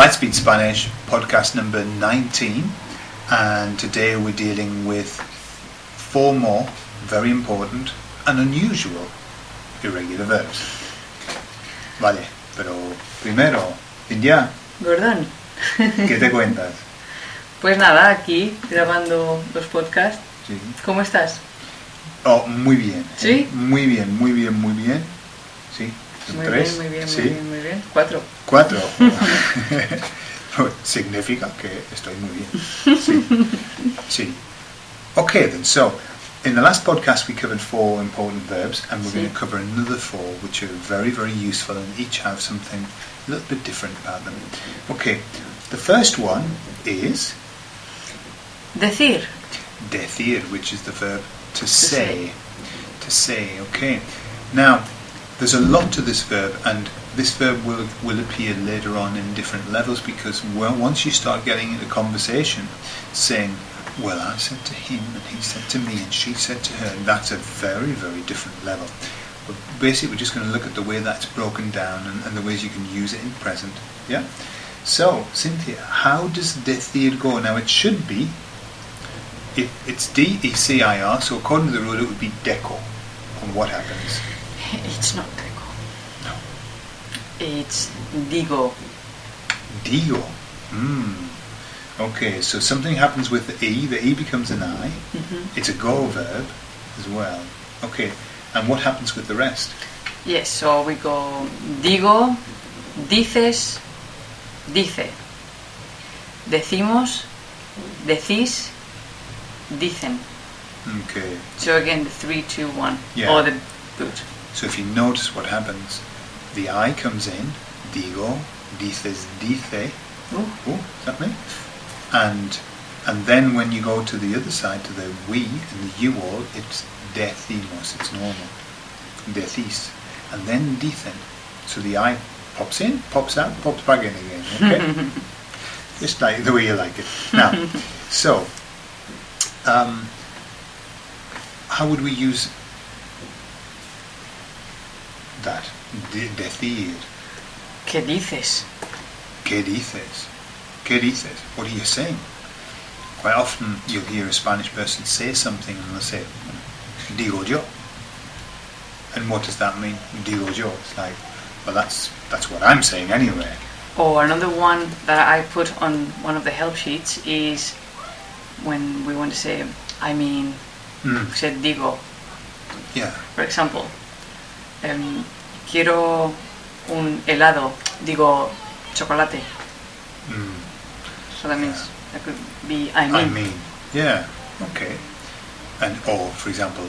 LightSpeed Spanish, podcast number 19, and today we're dealing with 4 more very important and unusual irregular verbs. Vale, pero primero, India, Gordon. ¿qué te cuentas? Pues nada, aquí grabando los podcasts. Sí. ¿Cómo estás? Oh, muy bien. ¿Sí? Muy bien. Sí. Muy 3. bien, ¿Sí? muy bien. 4. 4. Significa que estoy muy bien. Sí. Okay then, so in the last podcast we covered 4 important verbs, and we're Sí. going to cover another 4 which are very, very useful and each have something a little bit different about them. Okay, the first one is Decir. decir, which is the verb to say. To say, okay. Now, there's a lot to this verb, and this verb will appear later on in different levels, because once you start getting into conversation, saying, well, I said to him, and he said to me, and she said to her, that's a very, very different level. But basically, we're just going to look at the way that's broken down and the ways you can use it in present. Yeah? So, Cynthia, how does decir go? Now, it should be, it's D-E-C-I-R, so according to the rule, it would be deco. And what happens? It's not deco. No. It's digo. Digo. Okay, so something happens with the E becomes an I. Mm-hmm. It's a go verb as well. Okay, and what happens with the rest? Yes, so we go digo, dices, dice. Decimos, decís, dicen. Okay, So again, the 3, 2, 1. Yeah. Or the boot. so if you notice what happens, the I comes in, digo, dices, dice. Ooh. Is that me? And then when you go to the other side, to the we and the you all, it's decimos, it's normal. Decís. And then dicen. So the I pops in, pops out, pops back in again. Okay? Just like the way you like it. Now, so, how would we use that? Decir. ¿Qué dices? ¿Qué dices? ¿Qué dices? What are you saying? Quite often you'll hear a Spanish person say something and they'll say, digo yo. And what does that mean? Digo yo. It's like, well, that's what I'm saying anyway. Or another one that I put on one of the help sheets is when we want to say, I mean, we said digo. Yeah. For example, quiero un helado, digo chocolate. So that means that could be I mean. Yeah. Okay. And or, for example,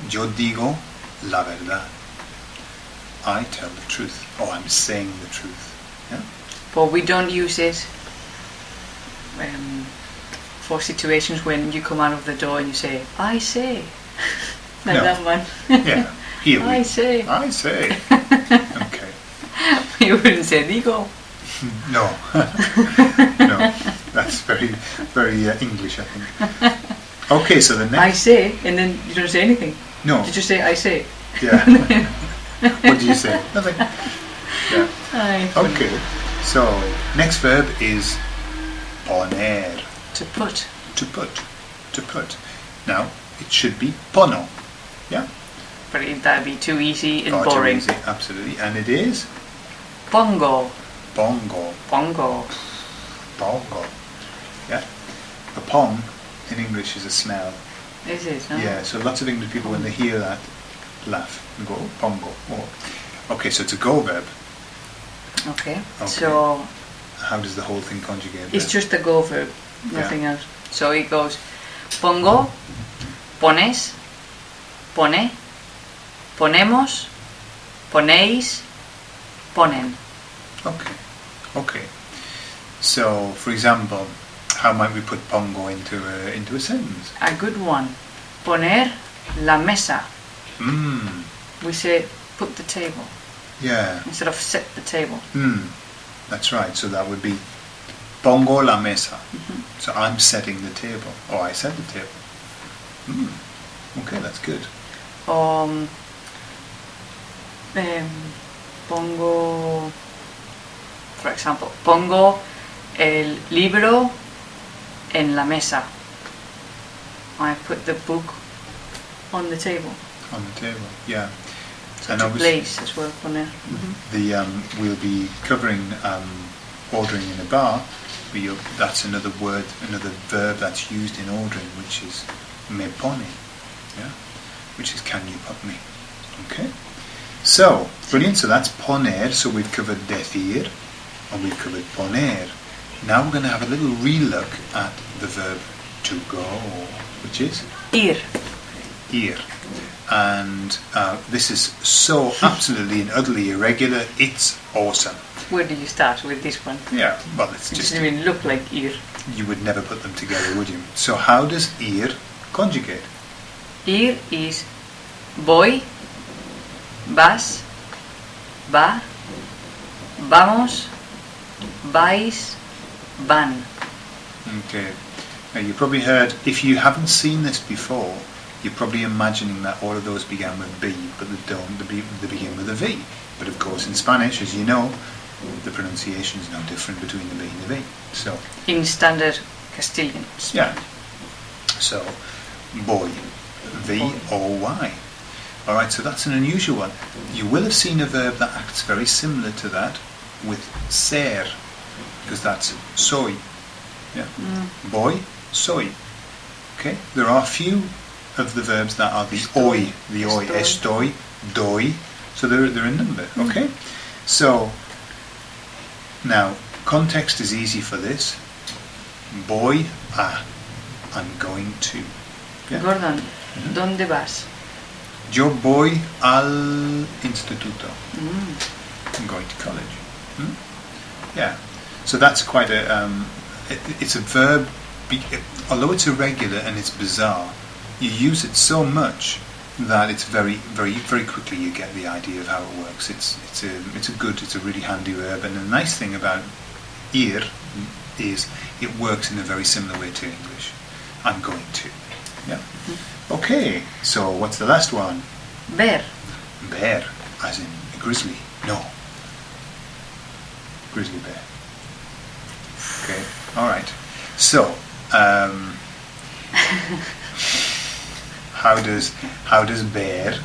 yo digo la verdad. I tell the truth. Or I'm saying the truth. Yeah. But we don't use it for situations when you come out of the door and you say, I say. Like No. that one. Yeah. Here I say. Okay. You wouldn't say digo. No. No. That's very, very English, I think. Okay, so the I next... say, and then you don't say anything. No. You just say I say. Yeah. What do you say? Nothing. Yeah. Aye, funny. Okay. So, next verb is poner. To put. To put. To put. Now, it should be pono. Yeah? But that'd be too easy and Oh, too boring. easy, absolutely. And it is Pongo. bongo. Pongo. Bongo. Yeah? A pong in English is a smell. Is it? No? Yeah, so lots of English people, when they hear that, laugh and go, oh, pongo. Oh. Okay, so it's a go verb. Okay. Okay. So How does the whole thing conjugate? it's then? just a go verb, nothing else. So it goes pongo, pones, pone, ponemos, ponéis, ponen. Okay. So, for example, how might we put pongo into a sentence? A good one. Poner la mesa. We say put the table Yeah. instead of set the table. That's right. So that would be pongo la mesa. So I'm setting the table, or I set the table. Okay, that's good. Pongo for example, pongo el libro en la mesa. I put the book on the table. On the table, yeah. So And to obviously place as well, poner. we'll be covering ordering in a bar, but that's another word, another verb that's used in ordering, which is me pone, yeah, which is can you put me, okay? So, brilliant, so that's poner, so we've covered decir, and we've covered poner. Now we're going to have a little relook at the verb to go, which is Ir. ir. And this is so absolutely and utterly irregular, it's awesome. Where do you start with this one? Yeah, well, it's It just, doesn't even look like ir. you would never put them together, would you? So how does ir conjugate? Ir is voy, vas, va, vamos, vais, van. Okay. Now you probably heard, if you haven't seen this before, you're probably imagining that all of those began with B, but they don't, they begin with a V. But of course in Spanish, as you know, the pronunciation is no different between the B and the V. So, In standard Castilian. yeah. So, voy, V-O-Y. Alright, so that's an unusual one. You will have seen a verb that acts very similar to that with ser, because that's soy. Yeah. Voy, soy. Okay, there are a few of the verbs that are the oi, estoy, doy, so they're a number, okay? So, now, context is easy for this. Voy a, I'm going to. Yeah. Gordon, ¿dónde vas? Yo voy al instituto. I'm going to college. Yeah, so that's quite a, it's a verb, although it's irregular and it's bizarre, you use it so much that it's very quickly you get the idea of how it works. It's a really handy verb, and the nice thing about ir is it works in a very similar way to English. I'm going to. Yeah. Okay, so what's the last one? Ver. Bear, as in a grizzly. No. Grizzly bear. Okay, alright. So, how does bear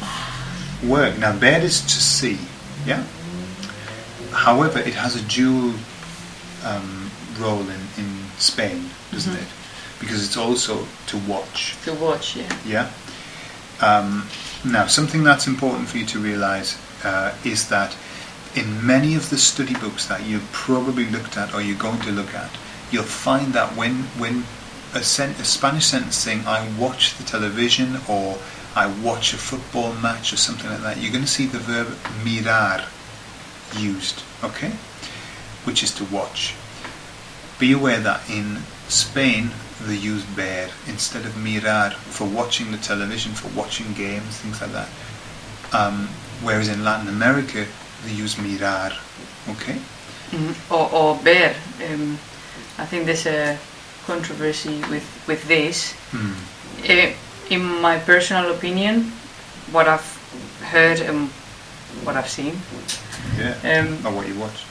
work? Now, bear is to see, yeah? However, it has a dual role in Spain, doesn't it? Because it's also to watch. To watch, yeah. Yeah? Now, something that's important for you to realise is that in many of the study books that you've probably looked at or you're going to look at, you'll find that when a Spanish sentence saying I watch the television or I watch a football match or something like that, you're going to see the verb mirar used, okay? Which is to watch. Be aware that in Spain they use ver instead of mirar for watching the television, for watching games, things like that. Whereas in Latin America they use mirar, okay? Or ver. I think there's a controversy with this. In my personal opinion, what I've heard and what I've seen. Yeah. Or what you watch.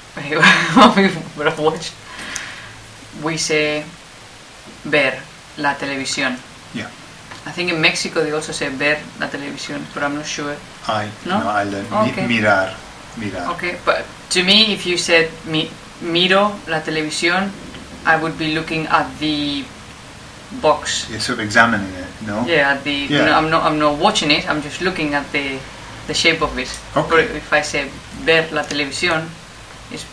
What I've watched. We say ver la televisión. Yeah. I think in Mexico they also say ver la televisión, but I'm not sure. I learned Okay. mirar. Okay, but to me, if you said miro la televisión, I would be looking at the box. You're sort of examining it, no? Yeah, at the. Yeah. You know, I'm not watching it. I'm just looking at the shape of it. Okay. Or if I say ver la televisión, it's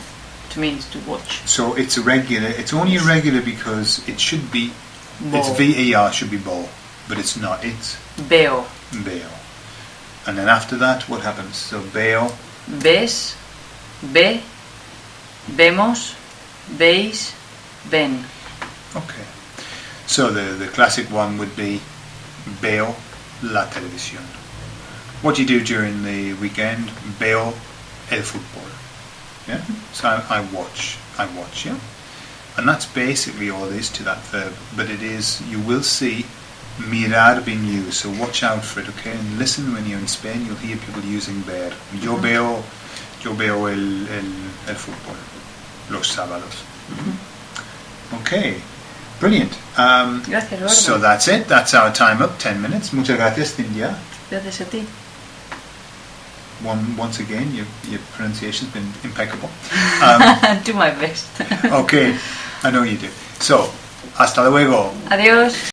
to me it's to watch. So it's irregular. It's only irregular because it should be. Bo. It's VER should be bo, but it's not. It's Veo. veo. And then after that, what happens? So veo. Ves. Ve. Vemos. Veis. Ven. Okay. So the classic one would be veo la televisión. What do you do during the weekend? Veo el fútbol. Yeah. So I watch. Yeah. And that's basically all there is to that verb. But it is. You will see mirar being used. So watch out for it. Okay. And listen when you're in Spain. You'll hear people using ver. Yo veo el fútbol. los sábados. Okay, brilliant. Gracias, Eduardo. So that's it. That's our time up. 10 minutes. Muchas gracias, Cindy. Gracias a ti. Once again, your pronunciation's been impeccable. Do my best. Okay, I know you do. So, hasta luego. Adiós.